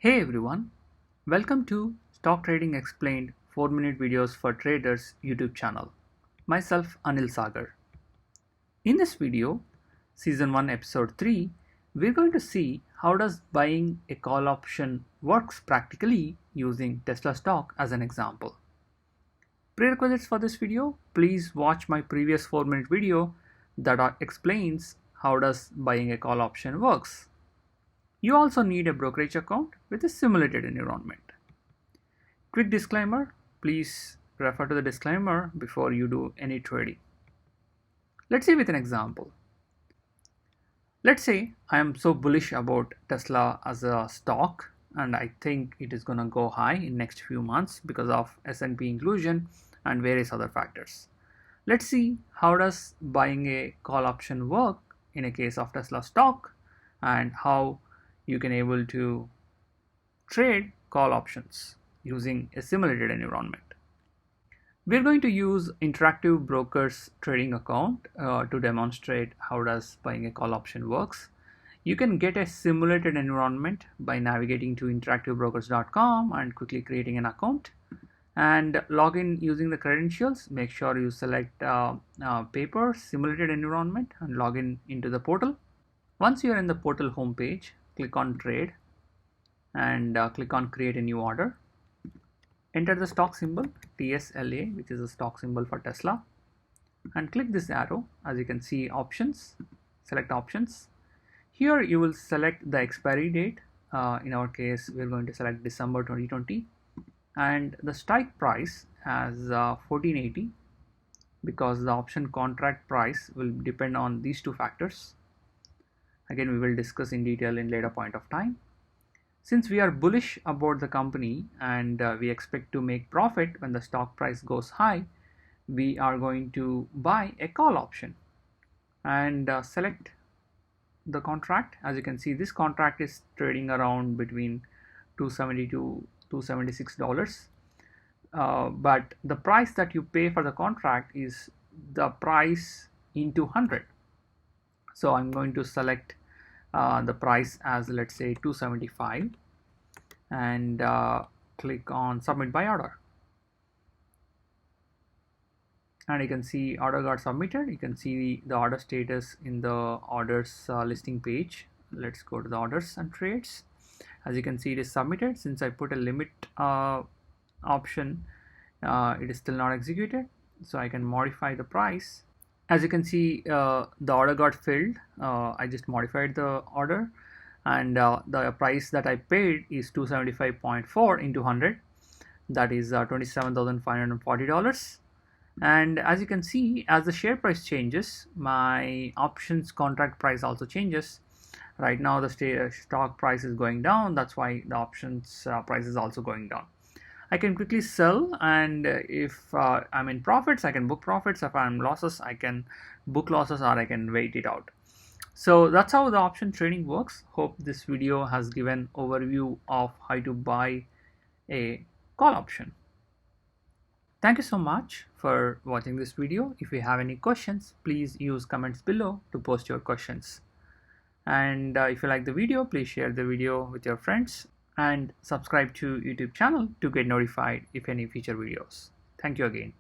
Hey everyone, welcome to Stock Trading Explained 4-minute videos for traders YouTube channel. Myself Anil Sagar. In this video, season 1 episode 3, we're going to see how does buying a call option works practically using Tesla stock as an example. Prerequisites for this video, please watch my previous 4-minute video that explains how does buying a call option works. You also need a brokerage account with a simulated environment. Quick disclaimer, please refer to the disclaimer before you do any trading. Let's see with an example. Let's say I am so bullish about Tesla as a stock and I think it is going to go high in next few months because of S&P inclusion and various other factors. Let's see how does buying a call option work in a case of Tesla stock and how you can able to trade call options using a simulated environment. We're going to use Interactive Brokers trading account to demonstrate how does buying a call option works. You can get a simulated environment by navigating to interactivebrokers.com and quickly creating an account and log in using the credentials. Make sure you select paper simulated environment and log in into the portal. Once you're in the portal homepage, click on trade and click on create a new order. Enter the stock symbol TSLA, which is a stock symbol for Tesla, and click this arrow. As you can see, options, select options. Here you will select the expiry date. In our case, we're going to select December 2020 and the strike price as 1480 because the option contract price will depend on these two factors. Again, we will discuss in detail in later point of time. Since we are bullish about the company and we expect to make profit when the stock price goes high, we are going to buy a call option and select the contract. As you can see, this contract is trading around between $270 to $276. But the price that you pay for the contract is the price into 100. So I'm going to select the price as, let's say, 275 and click on submit by order, and you can see order got submitted. You can see the order status in the orders listing page. Let's go to the orders and trades. As you can see, it is submitted. Since I put a limit option, it is still not executed, so I can modify the price. As you can see, the order got filled. I just modified the order and the price that I paid is 275.4 into 100. That is $27,540. And as you can see, as the share price changes, my options contract price also changes. Right now the stock price is going down. That's why the options price is also going down. I can quickly sell, and if I'm in profits, I can book profits. If I'm in losses, I can book losses or I can wait it out. So that's how the option trading works. Hope this video has given overview of how to buy a call option. Thank you so much for watching this video. If you have any questions, please use comments below to post your questions. And if you like the video, please share the video with your friends and subscribe to YouTube channel to get notified if any future videos. Thank you again.